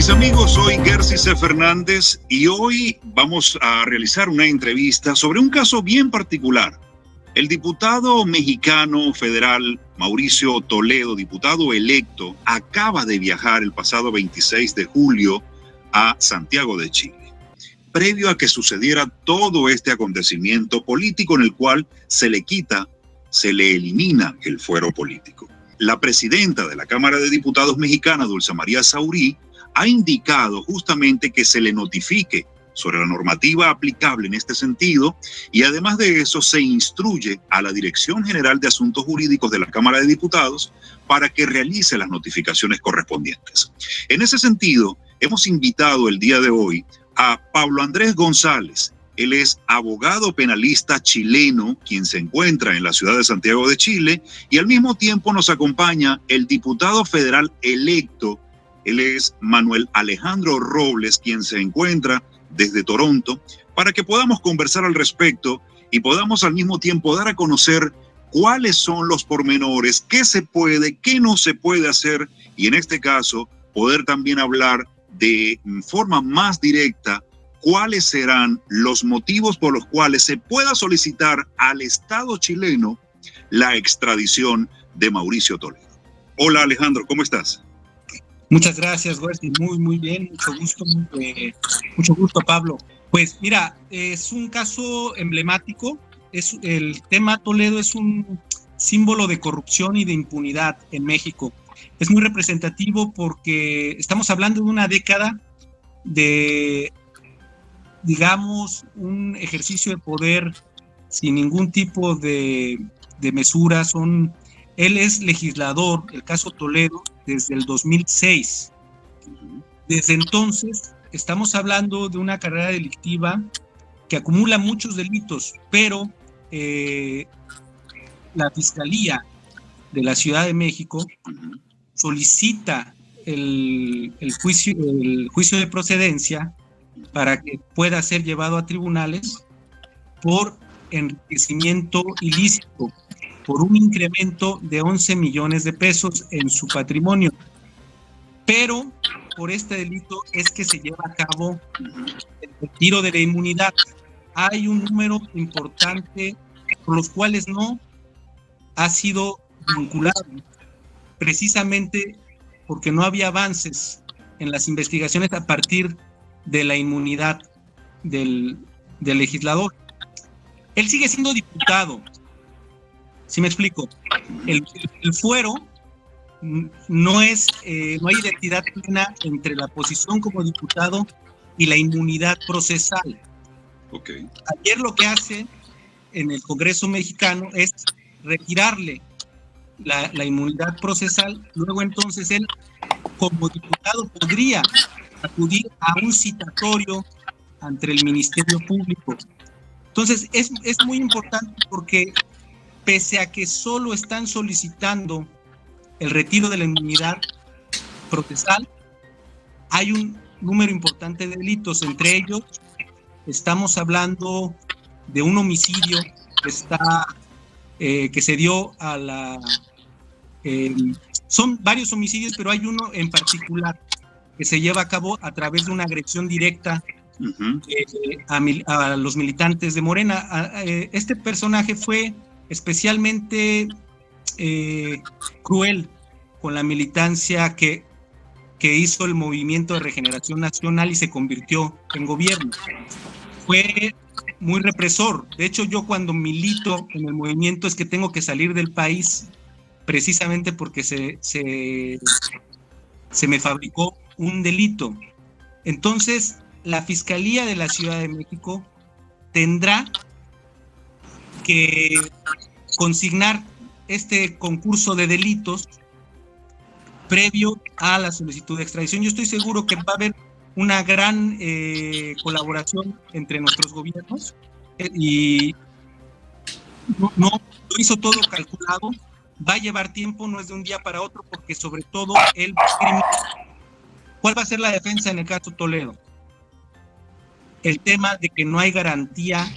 Mis amigos, soy Gersi C. Fernández y hoy vamos a realizar una entrevista sobre un caso bien particular. El diputado mexicano federal Mauricio Toledo, diputado electo, acaba de viajar el pasado 26 de julio a Santiago de Chile, previo a que sucediera todo este acontecimiento político en el cual se le elimina el fuero político. La presidenta de la Cámara de Diputados mexicana, Dulce María Saurí, ha indicado justamente que se le notifique sobre la normativa aplicable en este sentido y además de eso se instruye a la Dirección General de Asuntos Jurídicos de la Cámara de Diputados para que realice las notificaciones correspondientes. En ese sentido, hemos invitado el día de hoy a Pablo Andrés González. Él es abogado penalista chileno, quien se encuentra en la ciudad de Santiago de Chile, y al mismo tiempo nos acompaña el diputado federal electo. Él es Manuel Alejandro Robles, quien se encuentra desde Toronto, para que podamos conversar al respecto y podamos al mismo tiempo dar a conocer cuáles son los pormenores, qué se puede, qué no se puede hacer, y en este caso poder también hablar de forma más directa cuáles serán los motivos por los cuales se pueda solicitar al Estado chileno la extradición de Mauricio Toledo. Hola Alejandro, ¿cómo estás? Muchas gracias, Gersi. Muy bien, mucho gusto, Pablo. Pues mira, es un caso emblemático. El tema Toledo es un símbolo de corrupción y de impunidad en México. Es muy representativo porque estamos hablando de una década de, digamos, un ejercicio de poder sin ningún tipo de mesura. Él es legislador, el caso Toledo, desde el 2006. Desde entonces estamos hablando de una carrera delictiva que acumula muchos delitos, pero la Fiscalía de la Ciudad de México solicita el juicio de procedencia para que pueda ser llevado a tribunales por enriquecimiento ilícito, por un incremento de 11 millones de pesos en su patrimonio. Pero por este delito es que se lleva a cabo el retiro de la inmunidad. Hay un número importante por los cuales no ha sido vinculado, precisamente porque no había avances en las investigaciones a partir de la inmunidad del legislador. Él sigue siendo diputado. ¿Sí me explico? El fuero no hay identidad plena entre la posición como diputado y la inmunidad procesal. Okay. Ayer lo que hace en el Congreso mexicano es retirarle la inmunidad procesal. Luego entonces él, como diputado, podría acudir a un citatorio ante el Ministerio Público. Entonces es muy importante porque pese a que solo están solicitando el retiro de la inmunidad procesal, hay un número importante de delitos. Entre ellos, estamos hablando de un homicidio que se dio a la... son varios homicidios, pero hay uno en particular que se lleva a cabo a través de una agresión directa a los militantes de Morena. Este personaje fue especialmente cruel con la militancia que hizo el Movimiento de Regeneración Nacional y se convirtió en gobierno. Fue muy represor. De hecho, yo cuando milito en el movimiento es que tengo que salir del país precisamente porque se me fabricó un delito. Entonces, la Fiscalía de la Ciudad de México tendrá que consignar este concurso de delitos previo a la solicitud de extradición. Yo estoy seguro que va a haber una gran colaboración entre nuestros gobiernos y no lo hizo todo calculado. Va a llevar tiempo, no es de un día para otro, porque sobre todo ¿cuál va a ser la defensa en el caso Toledo? El tema de que no hay garantía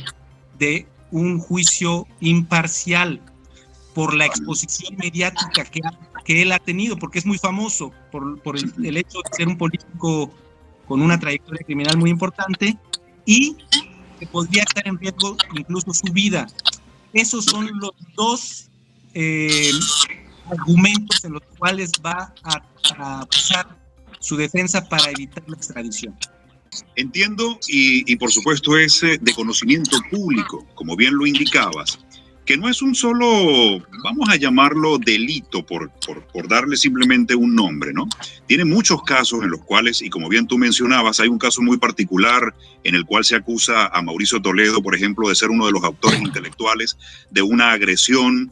de un juicio imparcial por la exposición mediática que hay que él ha tenido, porque es muy famoso por el hecho de ser un político con una trayectoria criminal muy importante y que podría estar en riesgo incluso su vida. Esos son los dos argumentos en los cuales va a usar su defensa para evitar la extradición. Entiendo y por supuesto es de conocimiento público, como bien lo indicabas, que no es un solo, vamos a llamarlo delito por darle simplemente un nombre, ¿no? Tiene muchos casos en los cuales, y como bien tú mencionabas, hay un caso muy particular en el cual se acusa a Mauricio Toledo, por ejemplo, de ser uno de los autores intelectuales de una agresión,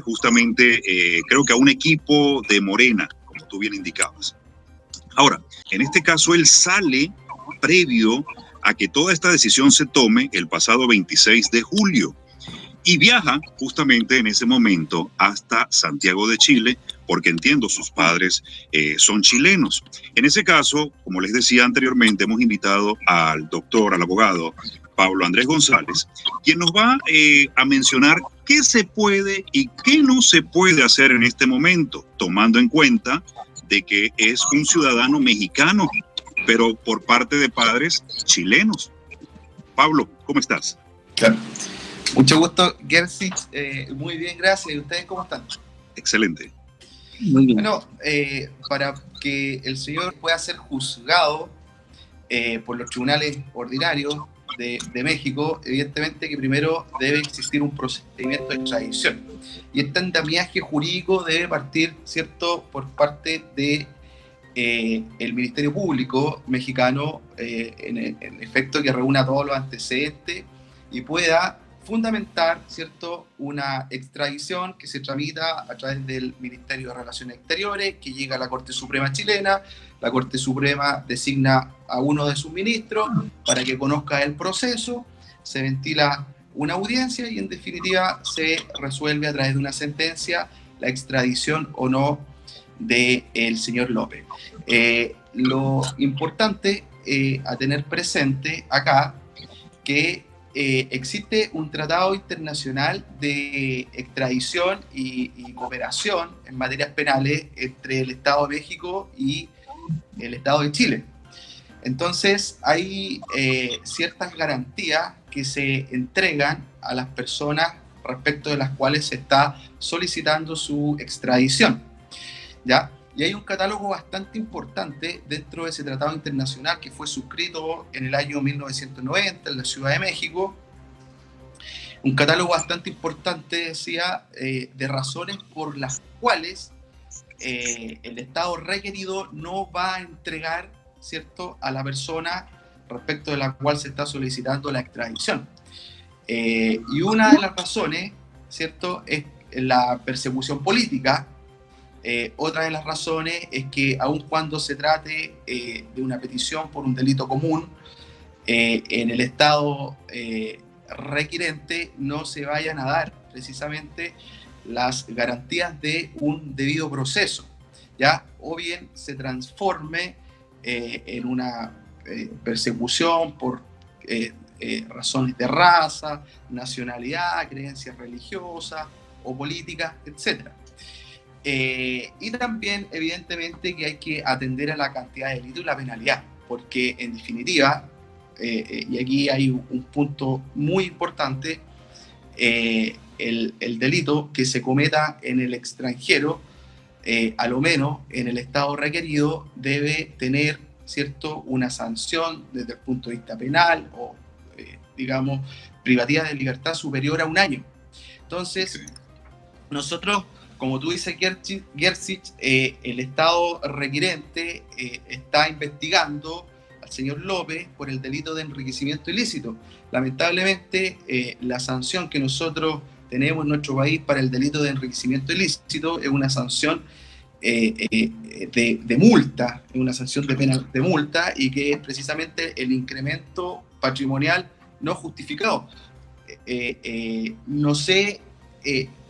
justamente creo que a un equipo de Morena, como tú bien indicabas. Ahora, en este caso él sale previo a que toda esta decisión se tome el pasado 26 de julio y viaja justamente en ese momento hasta Santiago de Chile, porque entiendo sus padres son chilenos. En ese caso, como les decía anteriormente, hemos invitado al doctor, al abogado Pablo Andrés González, quien nos va a mencionar qué se puede y qué no se puede hacer en este momento, tomando en cuenta de que es un ciudadano mexicano, pero por parte de padres chilenos. Pablo, ¿cómo estás? Claro. Mucho gusto, Gersich. Muy bien, gracias. ¿Y ustedes cómo están? Excelente. Muy bien. Bueno, para que el señor pueda ser juzgado por los tribunales ordinarios de México, evidentemente que primero debe existir un procedimiento de extradición. Y este andamiaje jurídico debe partir, ¿cierto?, por parte de el Ministerio Público mexicano, en efecto que reúna todos los antecedentes y pueda fundamentar, ¿cierto?, una extradición que se tramita a través del Ministerio de Relaciones Exteriores, que llega a la Corte Suprema chilena. La Corte Suprema designa a uno de sus ministros para que conozca el proceso, se ventila una audiencia y en definitiva se resuelve a través de una sentencia la extradición o no del señor López. Lo importante a tener presente acá que existe un tratado internacional de extradición y cooperación en materias penales entre el Estado de México y el Estado de Chile. Entonces hay ciertas garantías que se entregan a las personas respecto de las cuales se está solicitando su extradición, ¿ya? Y hay un catálogo bastante importante dentro de ese tratado internacional que fue suscrito en el año 1990 en la Ciudad de México. Un catálogo bastante importante, decía, de razones por las cuales el Estado requerido no va a entregar, ¿cierto?, a la persona respecto de la cual se está solicitando la extradición. Y una de las razones, ¿cierto?, es la persecución política. Otra de las razones es que aun cuando se trate de una petición por un delito común, en el Estado requirente no se vayan a dar precisamente las garantías de un debido proceso, ¿ya? O bien se transforme en una persecución por razones de raza, nacionalidad, creencias religiosas o políticas, etc. Y también, evidentemente, que hay que atender a la cantidad de delito y la penalidad, porque en definitiva, y aquí hay un punto muy importante, el delito que se cometa en el extranjero, a lo menos en el estado requerido, debe tener, ¿cierto?, una sanción desde el punto de vista penal o, digamos, privativa de libertad superior a 1 año. Entonces, nosotros, como tú dices, Gersich, el Estado requirente está investigando al señor López por el delito de enriquecimiento ilícito. Lamentablemente, la sanción que nosotros tenemos en nuestro país para el delito de enriquecimiento ilícito es una sanción de multa, es una sanción de pena de multa, y que es precisamente el incremento patrimonial no justificado. No sé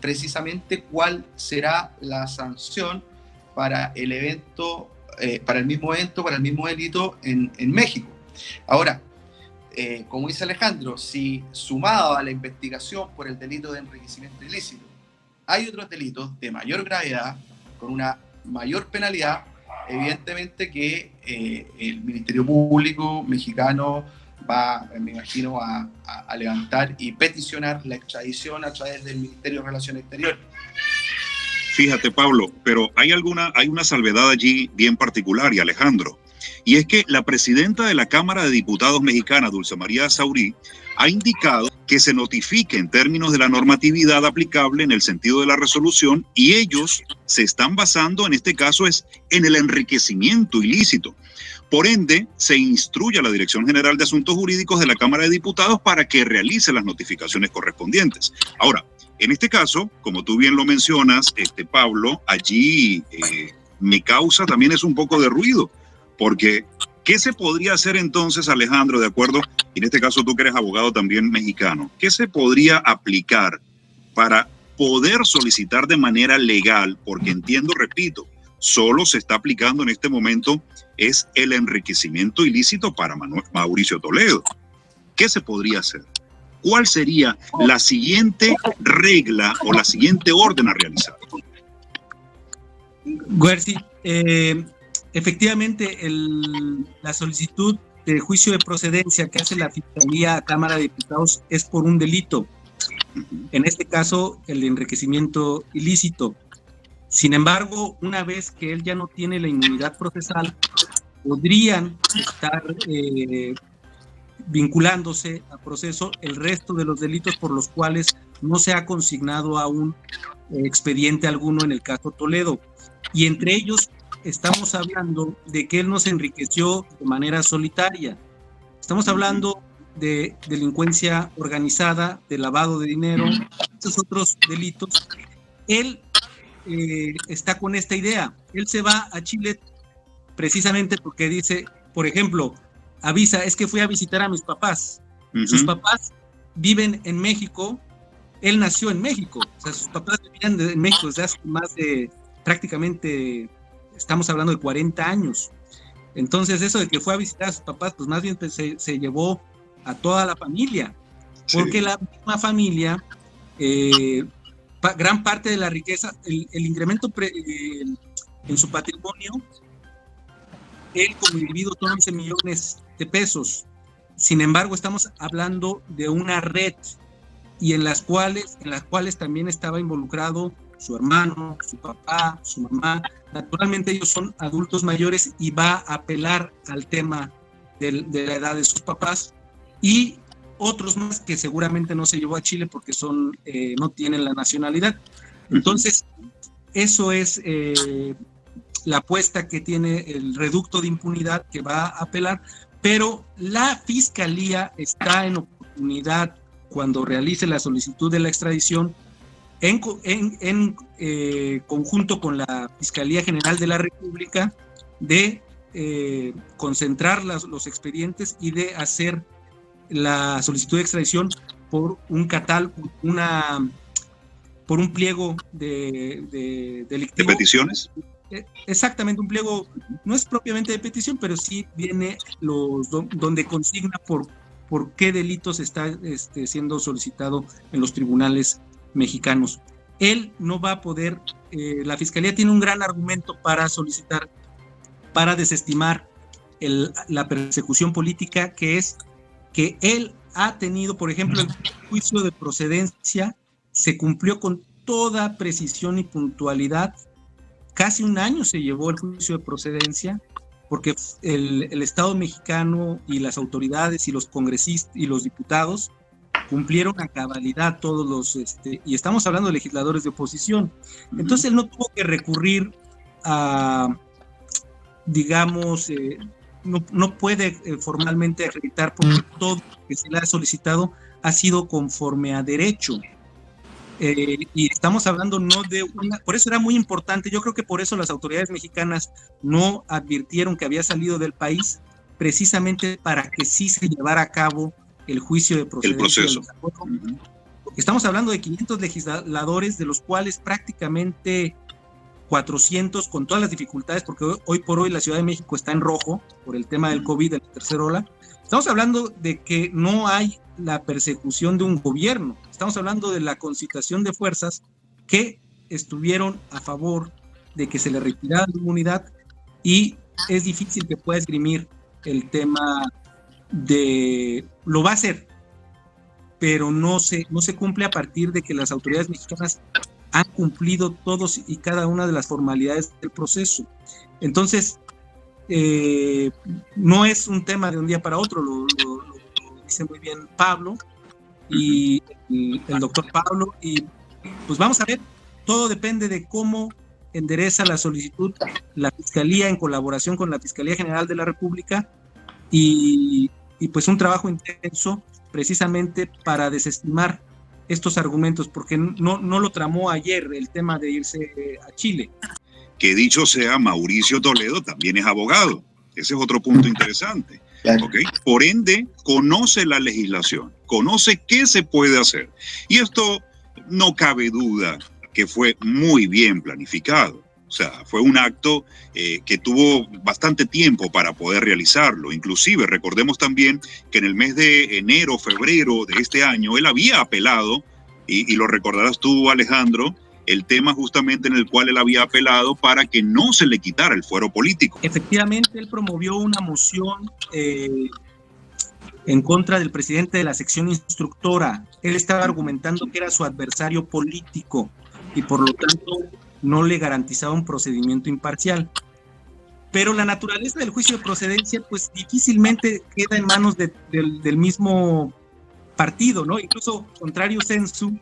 precisamente cuál será la sanción para el evento, para el mismo evento, para el mismo delito en México. Ahora, como dice Alejandro, si sumado a la investigación por el delito de enriquecimiento ilícito hay otros delitos de mayor gravedad, con una mayor penalidad, evidentemente que el Ministerio Público mexicano va, me imagino, a levantar y peticionar la extradición a través del Ministerio de Relaciones Exteriores. Fíjate, Pablo, pero hay una salvedad allí bien particular, y Alejandro, y es que la presidenta de la Cámara de Diputados mexicana, Dulce María Saurí, ha indicado que se notifique en términos de la normatividad aplicable en el sentido de la resolución, y ellos se están basando, en este caso, en el enriquecimiento ilícito. Por ende, se instruye a la Dirección General de Asuntos Jurídicos de la Cámara de Diputados para que realice las notificaciones correspondientes. Ahora, en este caso, como tú bien lo mencionas, Pablo, allí me causa también es un poco de ruido, porque ¿qué se podría hacer entonces, Alejandro, de acuerdo? En este caso tú que eres abogado también mexicano, ¿qué se podría aplicar para poder solicitar de manera legal? Porque entiendo, repito, solo se está aplicando en este momento es el enriquecimiento ilícito para Mauricio Toledo. ¿Qué se podría hacer? ¿Cuál sería la siguiente regla o la siguiente orden a realizar? Guerci, efectivamente, la solicitud de juicio de procedencia que hace la Fiscalía a Cámara de Diputados es por un delito. En este caso, el enriquecimiento ilícito. Sin embargo, una vez que él ya no tiene la inmunidad procesal, podrían estar vinculándose a proceso el resto de los delitos por los cuales no se ha consignado aún expediente alguno en el caso Toledo. Y entre ellos estamos hablando de que él no se enriqueció de manera solitaria. Estamos hablando de delincuencia organizada, de lavado de dinero, estos otros delitos. Él está con esta idea. Él se va a Chile precisamente porque dice, por ejemplo, avisa, es que fui a visitar a mis papás. Sus papás viven en México, él nació en México, o sea, sus papás vivían en México desde hace más de, prácticamente, estamos hablando de 40 años. Entonces, eso de que fue a visitar a sus papás, pues más bien se llevó a toda la familia, porque la misma familia, gran parte de la riqueza, el incremento en su patrimonio, él como individuo son 11 millones de pesos. Sin embargo, estamos hablando de una red y en las cuales también estaba involucrado su hermano, su papá, su mamá. Naturalmente ellos son adultos mayores y va a apelar al tema de la edad de sus papás y otros más que seguramente no se llevó a Chile porque no tienen la nacionalidad. Entonces, eso es la apuesta que tiene el reducto de impunidad que va a apelar, pero la Fiscalía está en oportunidad cuando realice la solicitud de la extradición en conjunto con la Fiscalía General de la República de concentrar los expedientes y de hacer la solicitud de extradición por un por un pliego de delictivo. ¿De peticiones? Exactamente, un pliego no es propiamente de petición, pero sí viene donde consigna por qué delitos está siendo solicitado en los tribunales mexicanos. Él no va a poder, la Fiscalía tiene un gran argumento para solicitar, para desestimar la persecución política, que es que él ha tenido, por ejemplo, el juicio de procedencia se cumplió con toda precisión y puntualidad. Casi un año se llevó el juicio de procedencia porque el Estado mexicano y las autoridades y los congresistas y los diputados cumplieron a cabalidad todos los, y estamos hablando de legisladores de oposición. Entonces él no tuvo que recurrir a, digamos, no puede formalmente acreditar porque todo lo que se le ha solicitado ha sido conforme a derecho. Y estamos hablando no de por eso era muy importante, yo creo que por eso las autoridades mexicanas no advirtieron que había salido del país, precisamente para que sí se llevara a cabo el juicio de procedencia. El proceso. Estamos hablando de 500 legisladores, de los cuales prácticamente 400, con todas las dificultades, porque hoy por hoy la Ciudad de México está en rojo por el tema del COVID, de la tercera ola. Estamos hablando de que no hay la persecución de un gobierno, estamos hablando de la concitación de fuerzas que estuvieron a favor de que se le retirara la inmunidad, y es difícil que pueda esgrimir el tema de, lo va a hacer, pero no se cumple a partir de que las autoridades mexicanas han cumplido todos y cada una de las formalidades del proceso. Entonces, no es un tema de un día para otro, lo dice muy bien Pablo y el doctor Pablo, y pues vamos a ver, todo depende de cómo endereza la solicitud la Fiscalía en colaboración con la Fiscalía General de la República, y pues un trabajo intenso precisamente para desestimar estos argumentos, porque no lo tramó ayer el tema de irse a Chile. Que dicho sea, Mauricio Toledo también es abogado. Ese es otro punto interesante. Claro. ¿Okay? Por ende, conoce la legislación, conoce qué se puede hacer. Y esto no cabe duda que fue muy bien planificado. O sea, fue un acto que tuvo bastante tiempo para poder realizarlo. Inclusive, recordemos también que en el mes de enero, febrero de este año, él había apelado, y lo recordarás tú, Alejandro, el tema justamente en el cual él había apelado para que no se le quitara el fuero político. Efectivamente, él promovió una moción en contra del presidente de la sección instructora. Él estaba argumentando que era su adversario político y por lo tanto no le garantizaba un procedimiento imparcial. Pero la naturaleza del juicio de procedencia pues difícilmente queda en manos del mismo partido, ¿no? Incluso contrario sensu,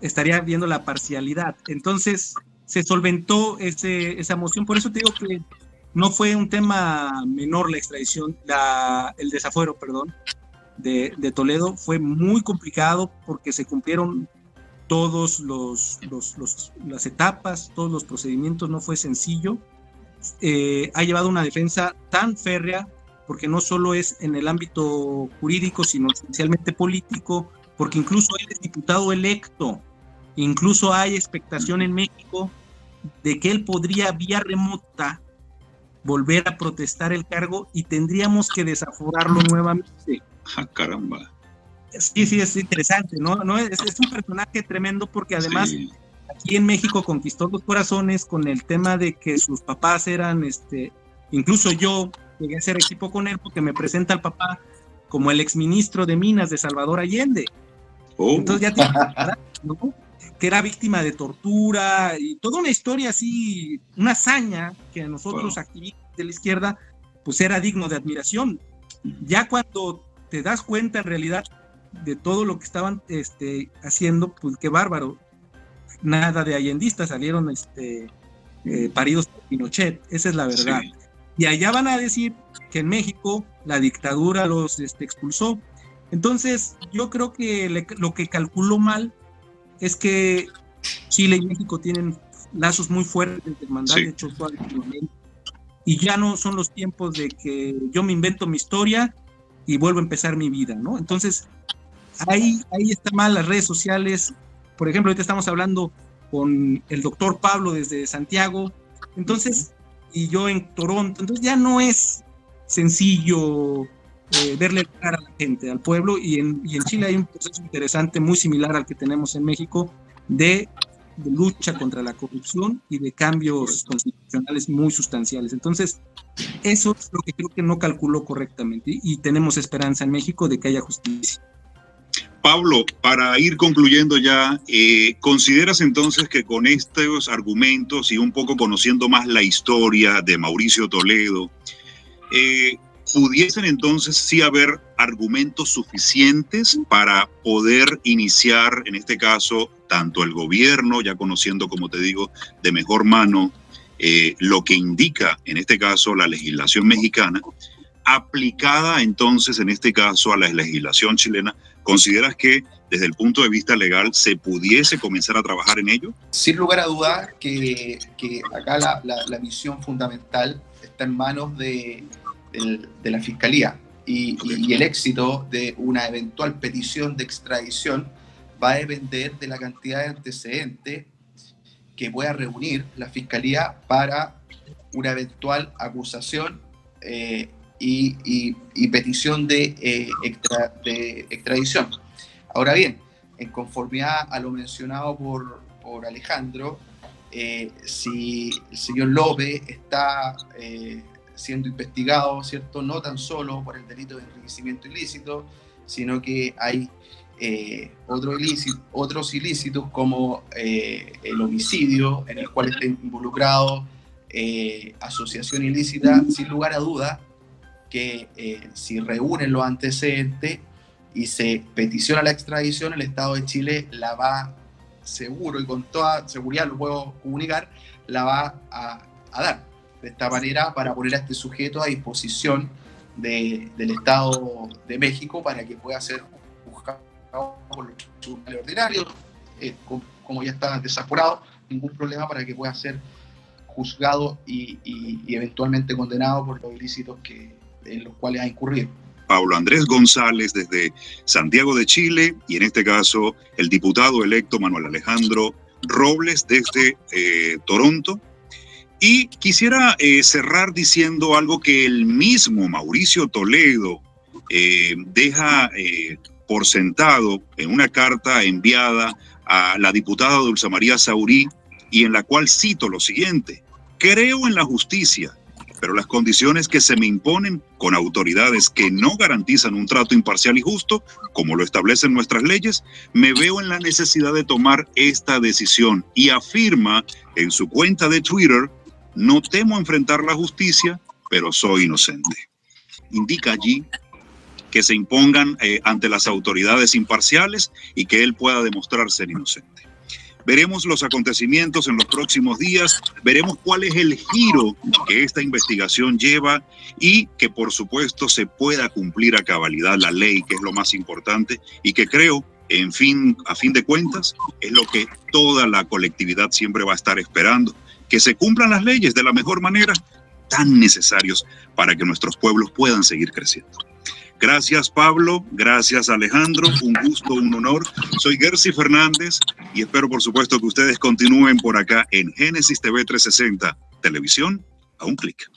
estaría viendo la parcialidad. Entonces se solventó esa moción. Por eso te digo que no fue un tema menor la extradición, el desafuero, perdón, de Toledo. Fue muy complicado porque se cumplieron todos las etapas, todos los procedimientos, no fue sencillo. Ha llevado una defensa tan férrea porque no solo es en el ámbito jurídico, sino esencialmente político, porque incluso él es diputado electo, incluso hay expectación en México de que él podría vía remota volver a protestar el cargo y tendríamos que desaforarlo nuevamente. ¡Ah, caramba! Sí, es interesante, ¿no? Es un personaje tremendo porque además sí, aquí en México conquistó los corazones con el tema de que sus papás eran, incluso yo llegué a hacer equipo con él porque me presenta al papá como el exministro de Minas de Salvador Allende. Entonces ya tiene, ¿no? Que era víctima de tortura y toda una historia así, una hazaña que a nosotros activistas de la izquierda pues era digno de admiración. Ya cuando te das cuenta en realidad de todo lo que estaban haciendo, pues qué bárbaro, nada de allendistas, salieron paridos por Pinochet, esa es la verdad. Sí. Y allá van a decir que en México la dictadura los expulsó. Entonces yo creo que lo que calculó mal es que Chile y México tienen lazos muy fuertes de hermandad, de hecho y ya no son los tiempos de que yo me invento mi historia y vuelvo a empezar mi vida, ¿no? Entonces ahí está mal las redes sociales. Por ejemplo, ahorita estamos hablando con el doctor Pablo desde Santiago, entonces, y yo en Toronto, entonces ya no es sencillo verle la cara a la gente, al pueblo, y en Chile hay un proceso interesante, muy similar al que tenemos en México, de lucha contra la corrupción y de cambios constitucionales muy sustanciales. Entonces, eso es lo que creo que no calculó correctamente, y tenemos esperanza en México de que haya justicia. Pablo, para ir concluyendo ya, ¿consideras entonces que con estos argumentos y un poco conociendo más la historia de Mauricio Toledo, pudiesen entonces sí haber argumentos suficientes para poder iniciar, en este caso, tanto el gobierno, ya conociendo, como te digo, de mejor mano lo que indica, en este caso, la legislación mexicana, aplicada entonces, en este caso, a la legislación chilena? ¿Consideras que desde el punto de vista legal se pudiese comenzar a trabajar en ello? Sin lugar a dudas que acá la misión fundamental está en manos de la Fiscalía y el éxito de una eventual petición de extradición va a depender de la cantidad de antecedentes que pueda reunir la Fiscalía para una eventual acusación y petición de extradición. Ahora bien, en conformidad a lo mencionado por Alejandro, si el señor López está siendo investigado, ¿cierto? No tan solo por el delito de enriquecimiento ilícito, sino que hay otros ilícitos como el homicidio, en el cual está involucrado asociación ilícita. Sin lugar a duda que si reúnen los antecedentes y se peticiona la extradición, el Estado de Chile la va, seguro y con toda seguridad lo puedo comunicar, la va a dar de esta manera, para poner a este sujeto a disposición del Estado de México para que pueda ser juzgado por los tribunales ordinarios, como ya está desaforado, ningún problema para que pueda ser juzgado y eventualmente condenado por los ilícitos en los cuales ha incurrido. Pablo Andrés González desde Santiago de Chile, y en este caso el diputado electo Manuel Alejandro Robles desde Toronto. Y quisiera cerrar diciendo algo que el mismo Mauricio Toledo deja por sentado en una carta enviada a la diputada Dulce María Saurí, y en la cual cito lo siguiente: creo en la justicia, pero las condiciones que se me imponen con autoridades que no garantizan un trato imparcial y justo, como lo establecen nuestras leyes, me veo en la necesidad de tomar esta decisión. Y afirma en su cuenta de Twitter: no temo enfrentar la justicia, pero soy inocente. Indica allí que se impongan ante las autoridades imparciales y que él pueda demostrar ser inocente. Veremos los acontecimientos en los próximos días, veremos cuál es el giro que esta investigación lleva y que por supuesto se pueda cumplir a cabalidad la ley, que es lo más importante y que creo, a fin de cuentas, es lo que toda la colectividad siempre va a estar esperando, que se cumplan las leyes de la mejor manera, tan necesarios para que nuestros pueblos puedan seguir creciendo. Gracias, Pablo. Gracias, Alejandro. Un gusto, un honor. Soy Gersi Fernández y espero, por supuesto, que ustedes continúen por acá en Génesis TV 360, televisión a un clic.